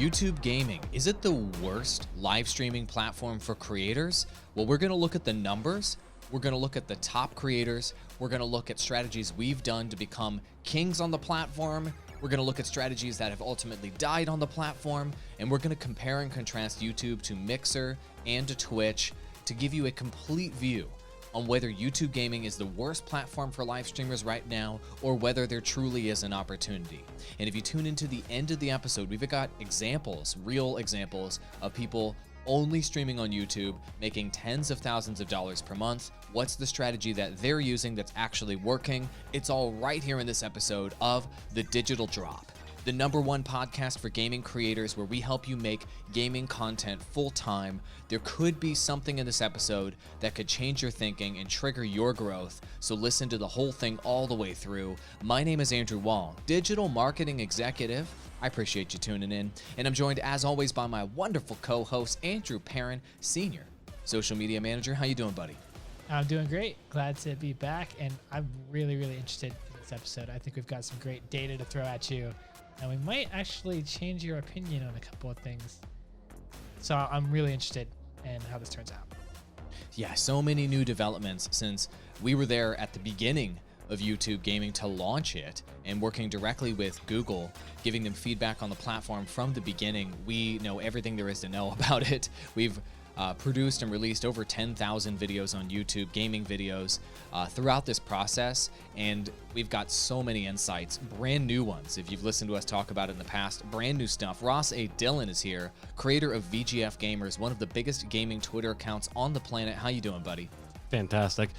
YouTube gaming, is it the worst live streaming platform for creators? Well, we're going to look at the numbers. We're going to look at the top creators. We're going to look at strategies we've done to become kings on the platform. We're going to look at strategies that have ultimately died on the platform. And we're going to compare and contrast YouTube to Mixer and to Twitch to give you a complete view on whether YouTube gaming is the worst platform for live streamers right now or whether there truly is an opportunity. And if you tune into the end of the episode, we've got examples, real examples of people only streaming on YouTube, making tens of thousands of dollars per month. What's the strategy that they're using that's actually working? It's all right here in this episode of The Digital Drop, the #1 podcast for gaming creators where we help you make gaming content full-time. There could be something in this episode that could change your thinking and trigger your growth, so listen to the whole thing all the way through. My name is Andrew Wall, digital marketing executive. I appreciate you tuning in, and I'm joined as always by my wonderful co-host, Andrew Perrin, senior social media manager. How you doing, buddy? I'm doing great. Glad to be back, and I'm really interested in this episode. I think we've got some great data to throw at you, and we might actually change your opinion on a couple of things. So I'm really interested in how this turns out. Yeah, so many new developments since we were there at the beginning of YouTube gaming to launch it and working directly with Google, giving them feedback on the platform from the beginning. We know everything there is to know about it. We've produced and released over 10,000 videos on YouTube, gaming videos, throughout this process, and we've got so many insights, brand new ones. If you've listened to us talk about it in the past, brand new stuff. Ross A. Dillon is here, creator of VGF Gamers, one of the biggest gaming Twitter accounts on the planet. How you doing, buddy? Fantastic.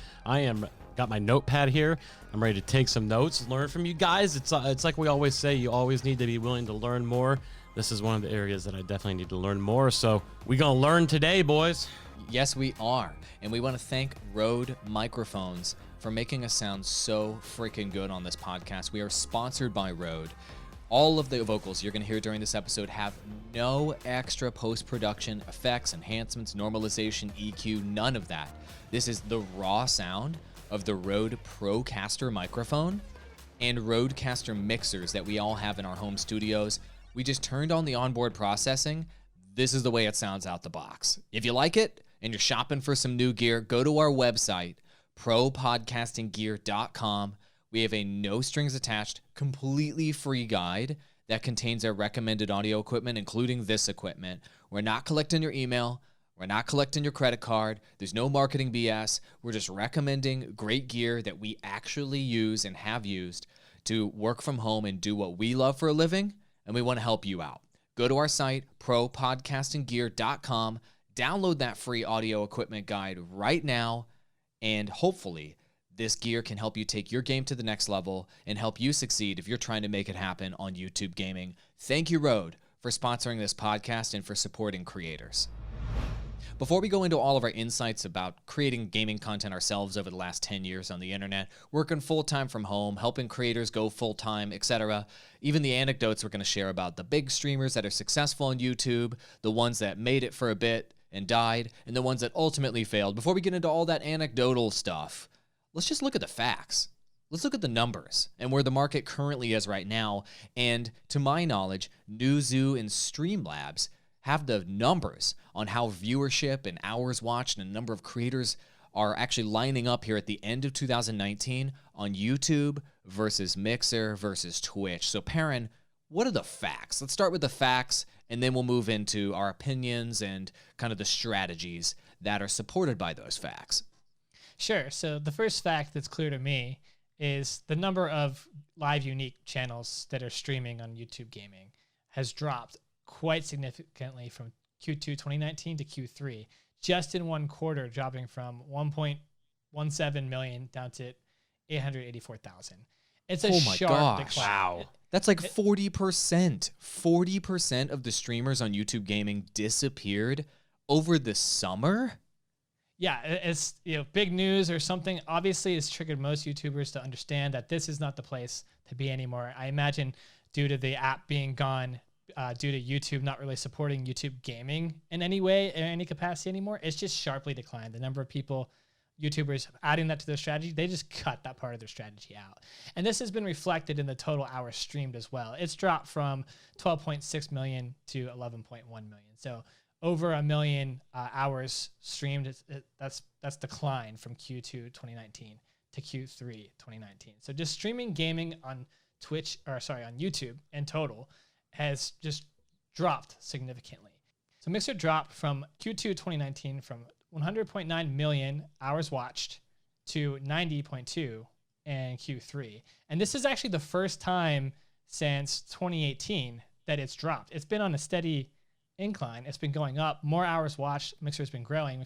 Got my notepad here. I'm ready to take some notes, learn from you guys. It's like we always say, you always need to be willing to learn more. This is one of the areas that I definitely need to learn more. So we're going to learn today, boys. Yes, we are. And we want to thank Rode Microphones for making us sound so freaking good on this podcast. We are sponsored by Rode. All of the vocals you're going to hear during this episode have no extra post-production effects, enhancements, normalization, EQ, none of that. This is the raw sound of the Rode Procaster microphone and Rodecaster mixers that we all have in our home studios. We just turned on the onboard processing. This is the way it sounds out the box. If you like it and you're shopping for some new gear, go to our website, propodcastinggear.com. We have a no strings attached, completely free guide that contains our recommended audio equipment, including this equipment. We're not collecting your email. We're not collecting your credit card. There's no marketing BS. We're just recommending great gear that we actually use and have used to work from home and do what we love for a living, and we want to help you out. Go to our site, propodcastinggear.com, download that free audio equipment guide right now, and hopefully this gear can help you take your game to the next level and help you succeed if you're trying to make it happen on YouTube gaming. Thank you, Rode, for sponsoring this podcast and for supporting creators. Before we go into all of our insights about creating gaming content ourselves over the last 10 years on the internet, working full-time from home, helping creators go full-time, etc., even the anecdotes we're going to share about the big streamers that are successful on YouTube, the ones that made it for a bit and died, and the ones that ultimately failed. Before we get into all that anecdotal stuff, let's just look at the facts. Let's look at the numbers and where the market currently is right now. And to my knowledge, Newzoo and Streamlabs have the numbers on how viewership and hours watched and a number of creators are actually lining up here at the end of 2019 on YouTube versus Mixer versus Twitch. So Perrin, what are the facts? Let's start with the facts, and then we'll move into our opinions and kind of the strategies that are supported by those facts. Sure. So the first fact that's clear to me is the number of live unique channels that are streaming on YouTube gaming has dropped quite significantly from Q2 2019 to Q3, just in one quarter, dropping from 1.17 million down to 884,000. It's a sharp decline. Wow. That's like 40%. 40% of the streamers on YouTube gaming disappeared over the summer? Yeah, it's big news or something. Obviously, it's triggered most YouTubers to understand that this is not the place to be anymore. I imagine due to the app being gone, due to YouTube not really supporting YouTube gaming in any way, in any capacity anymore, it's just sharply declined. The number of people YouTubers adding that to their strategy, they just cut that part of their strategy out. And this has been reflected in the total hours streamed as well. It's dropped from 12.6 million to 11.1 million. So over a million hours streamed. That's declined from Q2 2019 to Q3 2019. So just streaming gaming on on YouTube in total has just dropped significantly. So Mixer dropped from Q2 2019 from 100.9 million hours watched to 90.2 in Q3. And this is actually the first time since 2018 that it's dropped. It's been on a steady incline. It's been going up. More hours watched. Mixer's been growing.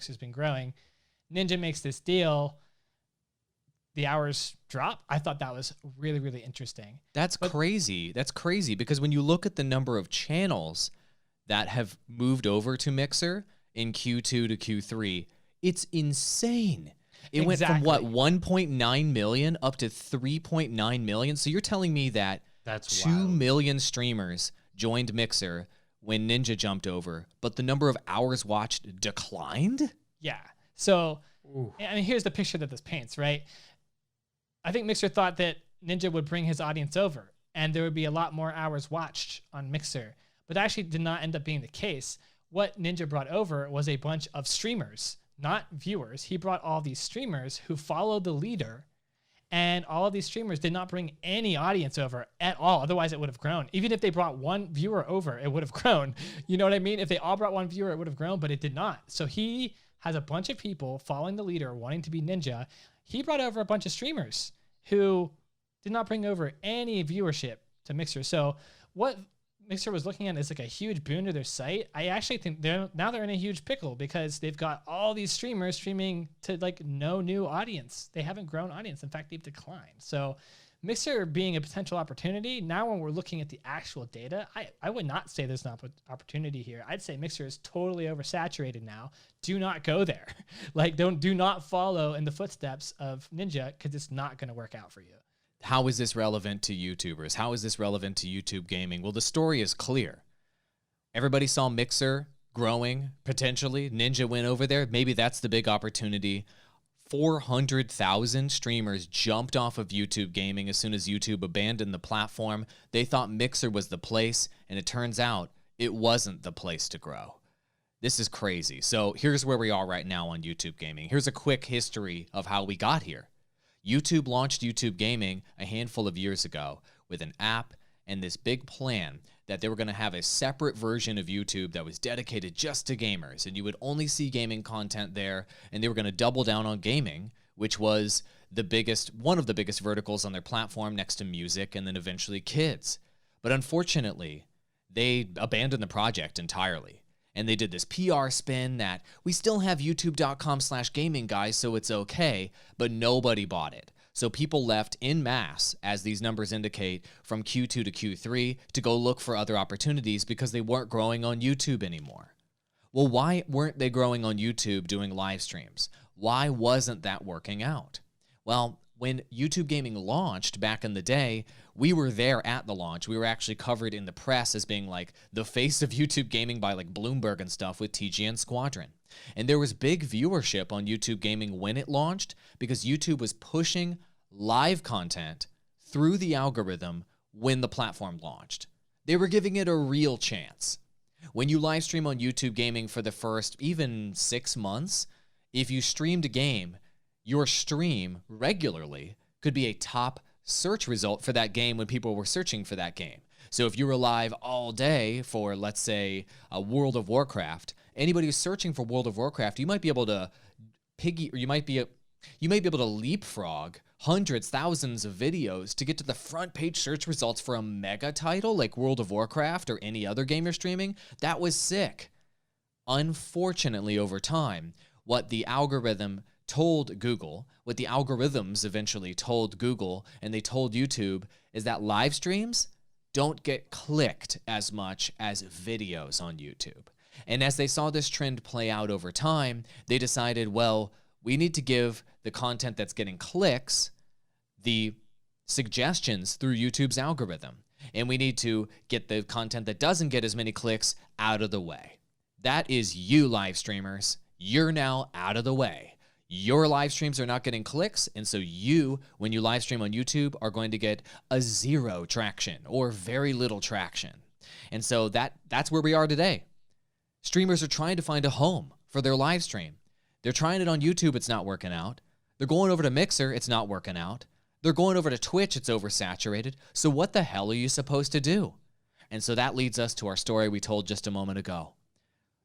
Ninja makes this deal. The hours drop. I thought that was really, really interesting. That's crazy. That's crazy because when you look at the number of channels that have moved over to Mixer in Q2 to Q3, it's insane. It went from what, 1.9 million up to 3.9 million. So you're telling me that That's 2 wild. million streamers joined Mixer when Ninja jumped over, but the number of hours watched declined? Yeah. So, I mean, here's the picture that this paints, right? I think Mixer thought that Ninja would bring his audience over and there would be a lot more hours watched on Mixer, but that actually did not end up being the case. What Ninja brought over was a bunch of streamers, not viewers. He brought all these streamers who followed the leader, and all of these streamers did not bring any audience over at all. Otherwise, it would have grown. Even if they brought one viewer over, it would have grown. You know what I mean? If they all brought one viewer, it would have grown, but it did not. So he has a bunch of people following the leader, wanting to be Ninja. He brought over a bunch of streamers who did not bring over any viewership to Mixer. So what Mixer was looking at is like a huge boon to their site. I actually think they're in a huge pickle because they've got all these streamers streaming to like no new audience. They haven't grown audience. In fact, they've declined. So Mixer being a potential opportunity, now when we're looking at the actual data, I would not say there's an opportunity here. I'd say Mixer is totally oversaturated now. Do not go there. Like do not follow in the footsteps of Ninja because it's not going to work out for you. How is this relevant to YouTubers? How is this relevant to YouTube gaming? Well, the story is clear. Everybody saw Mixer growing, potentially. Ninja went over there. Maybe that's the big opportunity. 400,000 streamers jumped off of YouTube gaming as soon as YouTube abandoned the platform. They thought Mixer was the place, and it turns out it wasn't the place to grow. This is crazy. So here's where we are right now on YouTube gaming. Here's a quick history of how we got here. YouTube launched YouTube Gaming a handful of years ago with an app and this big plan that they were going to have a separate version of YouTube that was dedicated just to gamers, and you would only see gaming content there, and they were going to double down on gaming, which was one of the biggest verticals on their platform next to music and then eventually kids. But unfortunately, they abandoned the project entirely. And they did this PR spin that we still have youtube.com/gaming guys, so it's okay, but nobody bought it. So people left en masse, as these numbers indicate, from Q2 to Q3 to go look for other opportunities because they weren't growing on YouTube anymore. Well, why weren't they growing on YouTube doing live streams? Why wasn't that working out? Well, when YouTube Gaming launched back in the day, we were there at the launch. We were actually covered in the press as being like the face of YouTube Gaming by like Bloomberg and stuff with TGN Squadron. And there was big viewership on YouTube Gaming when it launched because YouTube was pushing live content through the algorithm when the platform launched. They were giving it a real chance. When you live stream on YouTube Gaming for the first even 6 months, if you streamed a game, your stream regularly could be a top search result for that game when people were searching for that game. So if you were live all day for, let's say, a World of Warcraft, anybody who's searching for World of Warcraft, you might be able to you might be able to leapfrog hundreds, thousands of videos to get to the front page search results for a mega title like World of Warcraft or any other game you're streaming. That was sick. Unfortunately, over time, what the algorithm told Google, what the algorithms eventually told Google and they told YouTube is that live streams don't get clicked as much as videos on YouTube. And as they saw this trend play out over time, they decided, well, we need to give the content that's getting clicks the suggestions through YouTube's algorithm. And we need to get the content that doesn't get as many clicks out of the way. That is you, live streamers. You're now out of the way. Your live streams are not getting clicks, and so you, when you live stream on YouTube, are going to get a 0 traction or very little traction. And so that's where we are today. Streamers are trying to find a home for their live stream. They're trying it on YouTube, it's not working out. They're going over to Mixer, it's not working out. They're going over to Twitch, it's oversaturated. So what the hell are you supposed to do? And so that leads us to our story we told just a moment ago.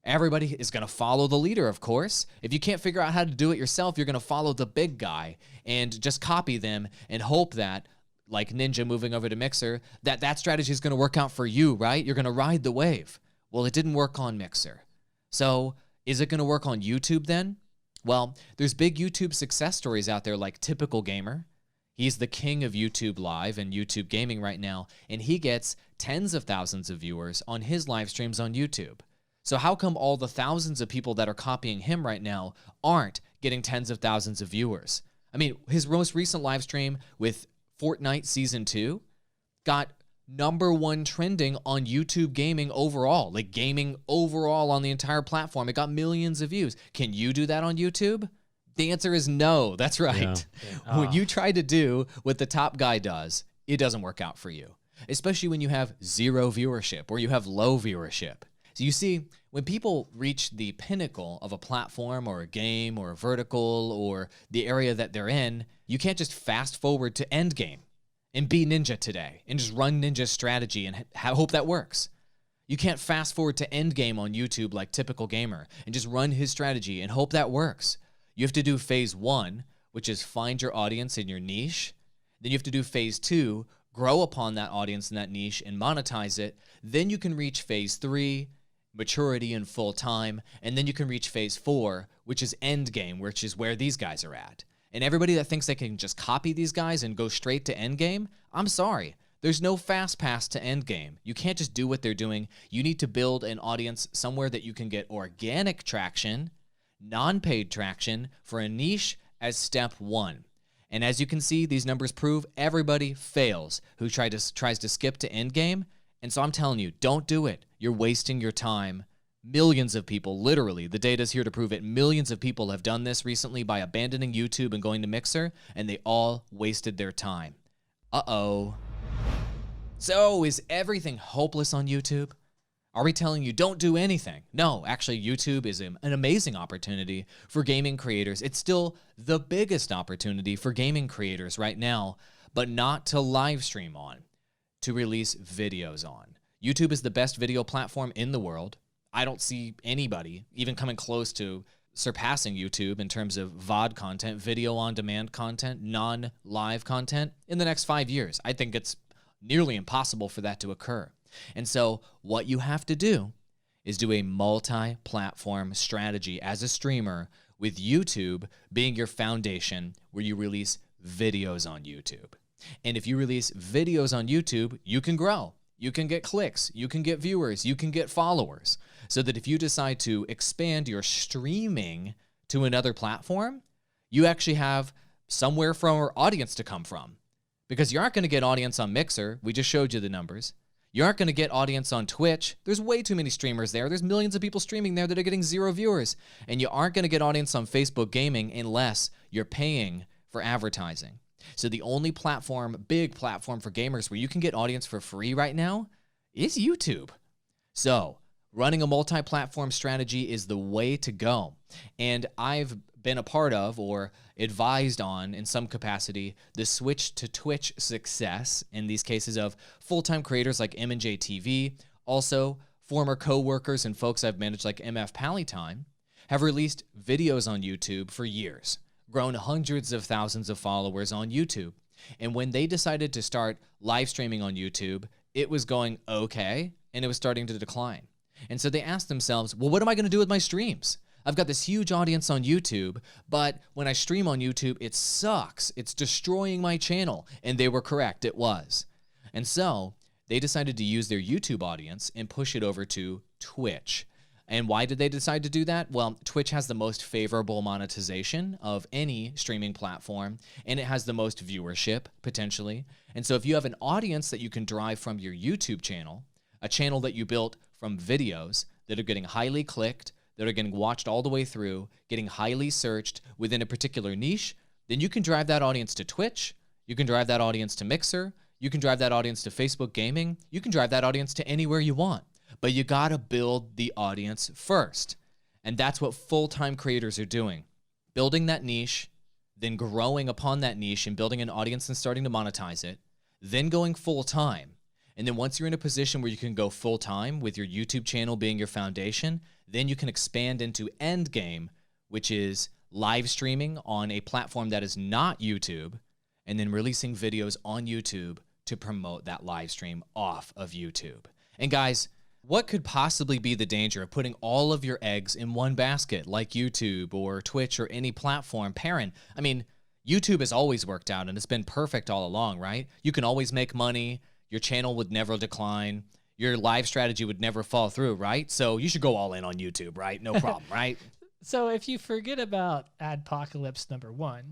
Everybody is going to follow the leader, of course. If you can't figure out how to do it yourself, you're going to follow the big guy and just copy them and hope that, like Ninja moving over to Mixer, that strategy is going to work out for you, right? You're going to ride the wave. Well, it didn't work on Mixer. So is it going to work on YouTube then? Well, there's big YouTube success stories out there like Typical Gamer. He's the king of YouTube Live and YouTube Gaming right now, and he gets tens of thousands of viewers on his live streams on YouTube. So how come all the thousands of people that are copying him right now aren't getting tens of thousands of viewers? I mean, his most recent live stream with Fortnite Season 2 got #1 trending on YouTube Gaming overall, like gaming overall on the entire platform. It got millions of views. Can you do that on YouTube? The answer is no. That's right. Yeah. When you try to do what the top guy does, it doesn't work out for you, especially when you have 0 viewership or you have low viewership. So you see, when people reach the pinnacle of a platform or a game or a vertical or the area that they're in, you can't just fast forward to endgame and be Ninja today and just run Ninja's strategy and hope that works. You can't fast forward to endgame on YouTube like Typical Gamer and just run his strategy and hope that works. You have to do phase 1, which is find your audience in your niche. Then you have to do phase 2, grow upon that audience in that niche and monetize it. Then you can reach phase 3, maturity and full time. And then you can reach phase 4, which is endgame, which is where these guys are at. And everybody that thinks they can just copy these guys and go straight to endgame, I'm sorry. There's no fast pass to endgame. You can't just do what they're doing. You need to build an audience somewhere that you can get organic traction, non-paid traction for a niche as step 1. And as you can see, these numbers prove everybody fails who tries to skip to endgame. And so I'm telling you, don't do it. You're wasting your time. Millions of people, literally, the data's here to prove it, millions of people have done this recently by abandoning YouTube and going to Mixer, and they all wasted their time. Uh-oh. So, is everything hopeless on YouTube? Are we telling you don't do anything? No, actually, YouTube is an amazing opportunity for gaming creators. It's still the biggest opportunity for gaming creators right now, but not to live stream on, to release videos on. YouTube is the best video platform in the world. I don't see anybody even coming close to surpassing YouTube in terms of VOD content, video on demand content, non-live content in the next 5 years. I think it's nearly impossible for that to occur. And so what you have to do is do a multi-platform strategy as a streamer, with YouTube being your foundation, where you release videos on YouTube. And if you release videos on YouTube, you can grow. You can get clicks, you can get viewers, you can get followers. So that if you decide to expand your streaming to another platform, you actually have somewhere for our audience to come from. Because you aren't going to get audience on Mixer. We just showed you the numbers. You aren't going to get audience on Twitch. There's way too many streamers there. There's millions of people streaming there that are getting 0 viewers. And you aren't going to get audience on Facebook Gaming unless you're paying for advertising. So the only platform, big platform for gamers where you can get audience for free right now is YouTube. So running a multi-platform strategy is the way to go. And I've been a part of or advised on in some capacity the switch to Twitch success in these cases of full-time creators like M&J TV, also former co-workers and folks I've managed like MF Pallytime have released videos on YouTube for years, grown hundreds of thousands of followers on YouTube. And when they decided to start live streaming on YouTube, it was going okay, and it was starting to decline. And so they asked themselves, well, what am I going to do with my streams? I've got this huge audience on YouTube, but when I stream on YouTube, it sucks. It's destroying my channel. And they were correct, it was. And so they decided to use their YouTube audience and push it over to Twitch. And why did they decide to do that? Well, Twitch has the most favorable monetization of any streaming platform, and it has the most viewership, potentially. And so if you have an audience that you can derive from your YouTube channel, a channel that you built from videos that are getting highly clicked, that are getting watched all the way through, getting highly searched within a particular niche, then you can drive that audience to Twitch, you can drive that audience to Mixer, you can drive that audience to Facebook Gaming, you can drive that audience to anywhere you want. But you gotta build the audience first. And that's what full-time creators are doing. Building that niche, then growing upon that niche and building an audience and starting to monetize it, then going full-time. And then once you're in a position where you can go full-time with your YouTube channel being your foundation, then you can expand into endgame, which is live streaming on a platform that is not YouTube, and then releasing videos on YouTube to promote that live stream off of YouTube. And guys, what could possibly be the danger of putting all of your eggs in one basket like YouTube or Twitch or any platform? Perrin, I mean, YouTube has always worked out and it's been perfect all along, right? You can always make money. Your channel would never decline. Your live strategy would never fall through, right? So you should go all in on YouTube, right? No problem, right? So if you forget about Adpocalypse #1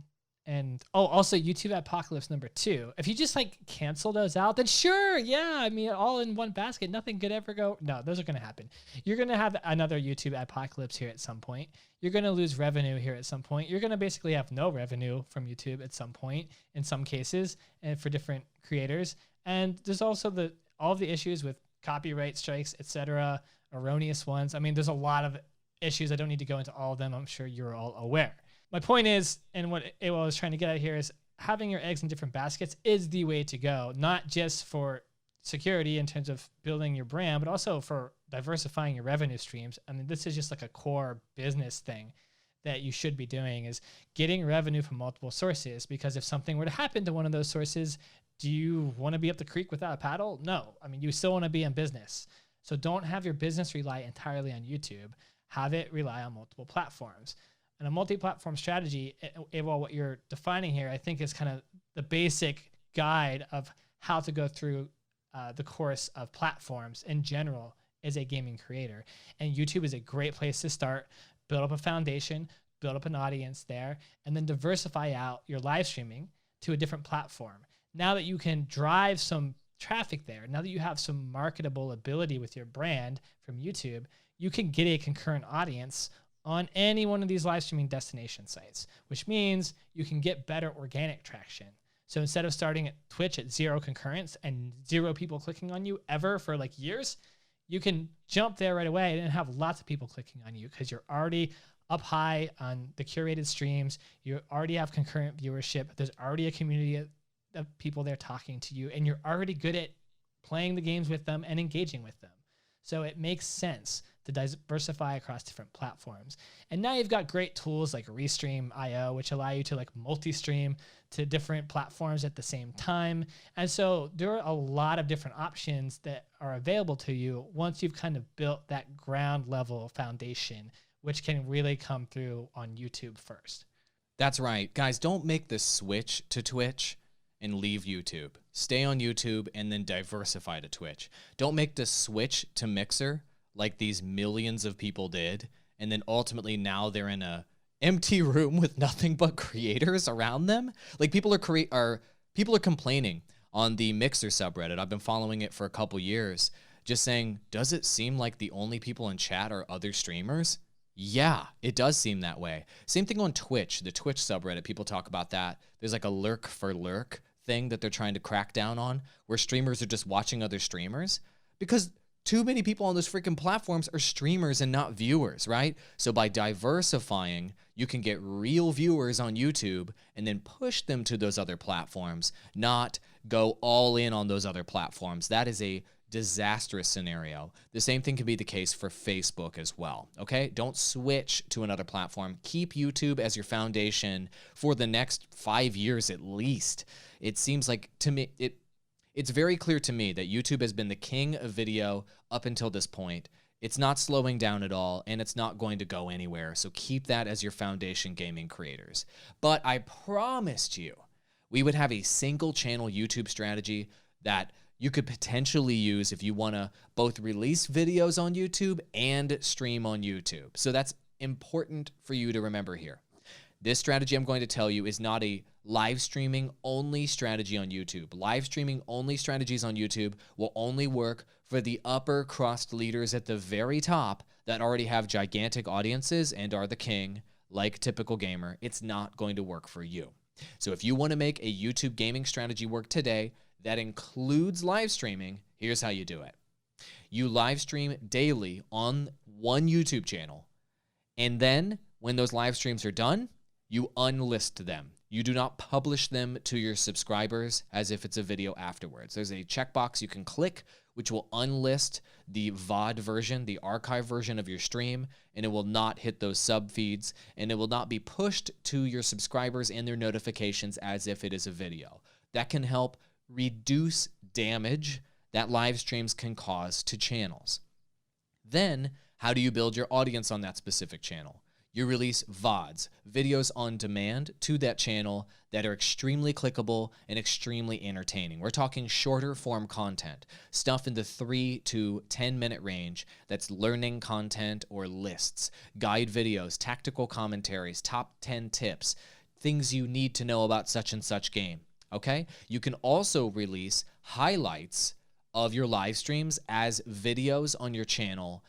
and also YouTube Apocalypse #2, if you just like cancel those out, then sure, yeah, I mean, all in one basket, nothing could ever go. No, those are going to happen. You're going to have another YouTube Apocalypse here at some point. You're going to lose revenue here at some point. You're going to basically have no revenue from YouTube at some point in some cases and for different creators. And there's also all the issues with copyright strikes, etc., erroneous ones. I mean, there's a lot of issues. I don't need to go into all of them. I'm sure you're all aware. My point is, and what I was trying to get at here is having your eggs in different baskets is the way to go, not just for security in terms of building your brand, but also for diversifying your revenue streams. I mean, this is just like a core business thing that you should be doing, is getting revenue from multiple sources, because if something were to happen to one of those sources, do you want to be up the creek without a paddle? No. I mean, you still want to be in business. So don't have your business rely entirely on YouTube. Have it rely on multiple platforms. And a multi-platform strategy, well, what you're defining here, I think is kind of the basic guide of how to go through the course of platforms in general as a gaming creator. And YouTube is a great place to start, build up a foundation, build up an audience there, and then diversify out your live streaming to a different platform. Now that you can drive some traffic there, now that you have some marketable ability with your brand from YouTube, you can get a concurrent audience on any one of these live streaming destination sites, which means you can get better organic traction. So instead of starting at Twitch at 0 concurrents and 0 people clicking on you ever for like years, you can jump there right away and have lots of people clicking on you because you're already up high on the curated streams. You already have concurrent viewership. There's already a community of people there talking to you, and you're already good at playing the games with them and engaging with them. So it makes sense to diversify across different platforms. And now you've got great tools like Restream.io, which allow you to like multi-stream to different platforms at the same time. And so there are a lot of different options that are available to you once you've kind of built that ground level foundation, which can really come through on YouTube first. That's right. Guys, don't make the switch to Twitch and leave YouTube. Stay on YouTube and then diversify to Twitch. Don't make the switch to Mixer like these millions of people did, and then ultimately now they're in a empty room with nothing but creators around them. Like people are complaining on the Mixer subreddit. I've been following it for a couple years, just saying, does it seem like the only people in chat are other streamers? Yeah, it does seem that way. Same thing on Twitch, the Twitch subreddit. People talk about that. There's like a lurk for lurk thing that they're trying to crack down on, where streamers are just watching other streamers, because too many people on those freaking platforms are streamers and not viewers, right? So by diversifying, you can get real viewers on YouTube and then push them to those other platforms, not go all in on those other platforms. That is a disastrous scenario. The same thing can be the case for Facebook as well, okay? Don't switch to another platform. Keep YouTube as your foundation for the next 5 years at least. It seems like, to me, it's very clear to me that YouTube has been the king of video up until this point. It's not slowing down at all, and it's not going to go anywhere. So keep that as your foundation, gaming creators. But I promised you we would have a single channel YouTube strategy that you could potentially use if you want to both release videos on YouTube and stream on YouTube. So that's important for you to remember here. This strategy I'm going to tell you is not a live streaming only strategy on YouTube. Live streaming only strategies on YouTube will only work for the upper crust leaders at the very top that already have gigantic audiences and are the king, like Typical Gamer, it's not going to work for you. So if you want to make a YouTube gaming strategy work today that includes live streaming, here's how you do it. You live stream daily on one YouTube channel, and then when those live streams are done, you unlist them. You do not publish them to your subscribers as if it's a video afterwards. There's a checkbox you can click which will unlist the VOD version, the archive version of your stream, and it will not hit those sub feeds, and it will not be pushed to your subscribers and their notifications as if it is a video. That can help reduce damage that live streams can cause to channels. Then, how do you build your audience on that specific channel? You release VODs, videos on demand, to that channel that are extremely clickable and extremely entertaining. We're talking shorter form content, stuff in the 3 to 10 minute range that's learning content or lists, guide videos, tactical commentaries, top 10 tips, things you need to know about such and such game, okay? You can also release highlights of your live streams as videos on your channel,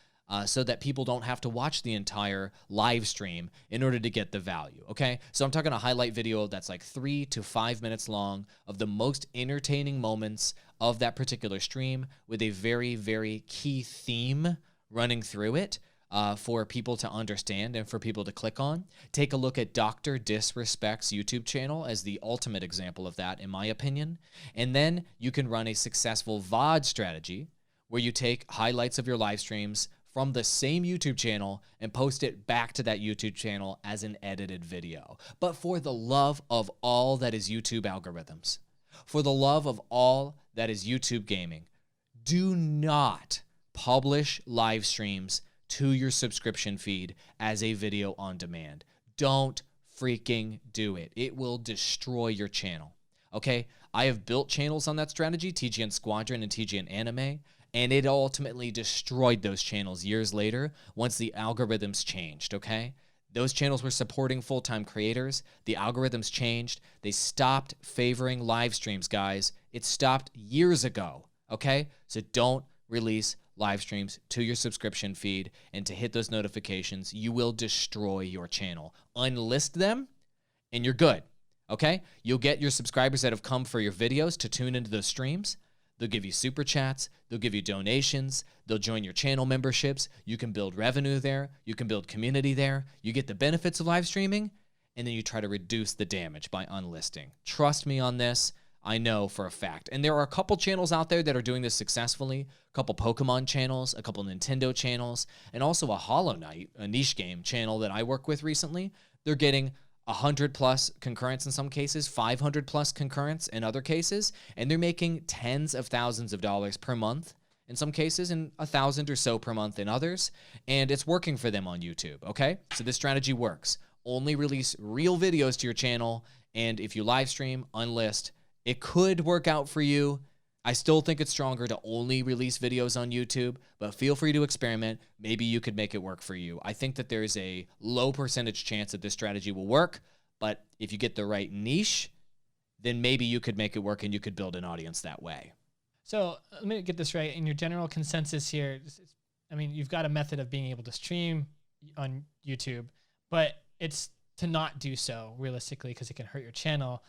so that people don't have to watch the entire live stream in order to get the value, okay? So I'm talking a highlight video that's like 3 to 5 minutes long of the most entertaining moments of that particular stream with a very, very key theme running through it for people to understand and for people to click on. Take a look at Dr. Disrespect's YouTube channel as the ultimate example of that, in my opinion. And then you can run a successful VOD strategy where you take highlights of your live streams from the same YouTube channel and post it back to that YouTube channel as an edited video. But for the love of all that is YouTube algorithms, for the love of all that is YouTube gaming, do not publish live streams to your subscription feed as a video on demand. Don't freaking do it. It will destroy your channel, okay? I have built channels on that strategy, TGN Squadron and TGN Anime, and it ultimately destroyed those channels years later once the algorithms changed, okay? Those channels were supporting full-time creators. The algorithms changed. They stopped favoring live streams, guys. It stopped years ago, okay? So don't release live streams to your subscription feed, and to hit those notifications, you will destroy your channel. Unlist them, and you're good, okay? You'll get your subscribers that have come for your videos to tune into those streams. They'll give you super chats. They'll give you donations. They'll join your channel memberships. You can build revenue there. You can build community there. You get the benefits of live streaming, and then you try to reduce the damage by unlisting. Trust me on this. I know for a fact. And there are a couple channels out there that are doing this successfully. A couple Pokemon channels, a couple Nintendo channels, and also a Hollow Knight, a niche game channel that I work with recently. They're getting 100 plus concurrents in some cases, 500 plus concurrents in other cases, and they're making tens of thousands of dollars per month in some cases, and 1,000 or so per month in others, and it's working for them on YouTube, okay? So this strategy works. Only release real videos to your channel, and if you live stream, unlist. It could work out for you. I still think it's stronger to only release videos on YouTube, but feel free to experiment. Maybe you could make it work for you. I think that there's a low percentage chance that this strategy will work, but if you get the right niche, then maybe you could make it work and you could build an audience that way. So let me get this right. In your general consensus here, I mean, you've got a method of being able to stream on YouTube, but it's to not do so realistically because it can hurt your channel.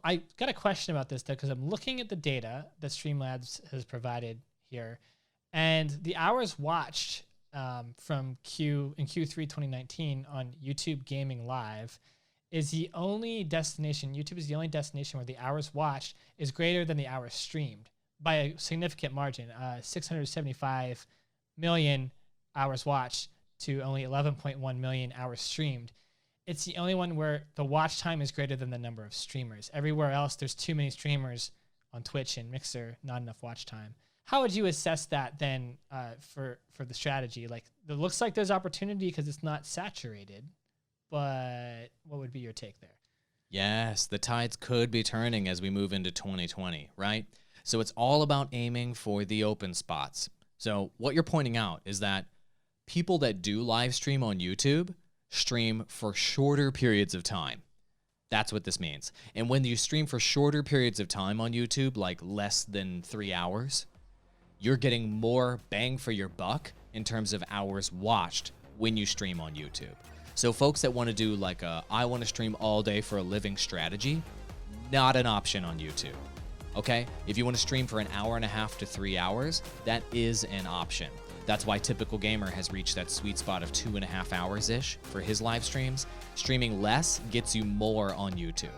I got a question about this though, because I'm looking at the data that Streamlabs has provided here, and the hours watched from in Q3 2019 on YouTube Gaming Live is the only destination. YouTube is the only destination where the hours watched is greater than the hours streamed by a significant margin. 675 million hours watched to only 11.1 million hours streamed. It's the only one where the watch time is greater than the number of streamers. Everywhere else, there's too many streamers on Twitch and Mixer, not enough watch time. How would you assess that then for the strategy? Like, it looks like there's opportunity because it's not saturated, but what would be your take there? Yes, the tides could be turning as we move into 2020, right? So it's all about aiming for the open spots. So what you're pointing out is that people that do live stream on YouTube stream for shorter periods of time. That's what this means. And when you stream for shorter periods of time on YouTube, like less than 3 hours, you're getting more bang for your buck in terms of hours watched when you stream on YouTube. So folks that want to do like I want to stream all day for a living strategy, not an option on YouTube. Okay? If you want to stream for an hour and a half to 3 hours, that is an option. That's why Typical Gamer has reached that sweet spot of 2.5 hours-ish for his live streams. Streaming less gets you more on YouTube.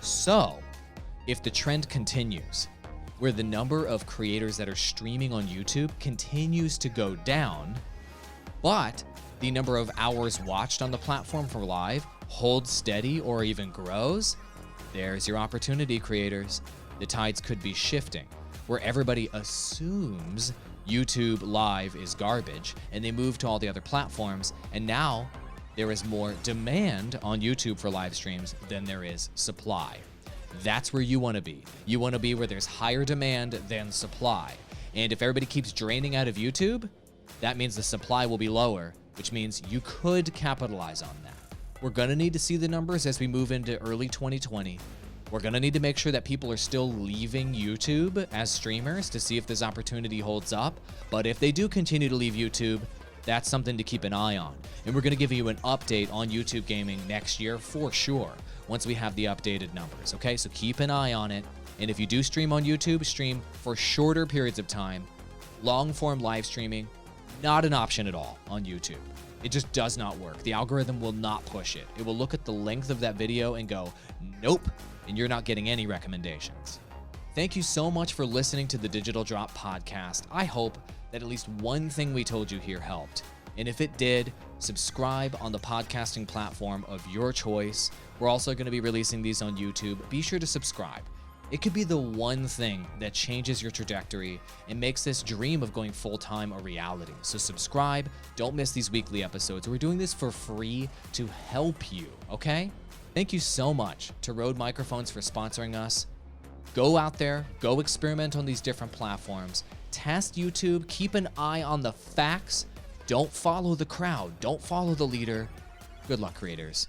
So, if the trend continues, where the number of creators that are streaming on YouTube continues to go down, but the number of hours watched on the platform for live holds steady or even grows, there's your opportunity, creators. The tides could be shifting, where everybody assumes YouTube Live is garbage, and they move to all the other platforms, and now there is more demand on YouTube for live streams than there is supply. That's where you want to be. You want to be where there's higher demand than supply. And if everybody keeps draining out of YouTube, that means the supply will be lower, which means you could capitalize on that. We're going to need to see the numbers as we move into early 2020. We're going to need to make sure that people are still leaving YouTube as streamers to see if this opportunity holds up. But if they do continue to leave YouTube, that's something to keep an eye on. And we're going to give you an update on YouTube gaming next year for sure, once we have the updated numbers, okay? So keep an eye on it. And if you do stream on YouTube, stream for shorter periods of time. Long-form live streaming, not an option at all on YouTube. It just does not work. The algorithm will not push it. It will look at the length of that video and go, nope, and you're not getting any recommendations. Thank you so much for listening to the Digital Drop podcast. I hope that at least one thing we told you here helped. And if it did, subscribe on the podcasting platform of your choice. We're also going to be releasing these on YouTube. Be sure to subscribe. It could be the one thing that changes your trajectory and makes this dream of going full-time a reality. So subscribe. Don't miss these weekly episodes. We're doing this for free to help you, okay? Thank you so much to Rode Microphones for sponsoring us. Go out there, go experiment on these different platforms. Test YouTube. Keep an eye on the facts. Don't follow the crowd. Don't follow the leader. Good luck, creators.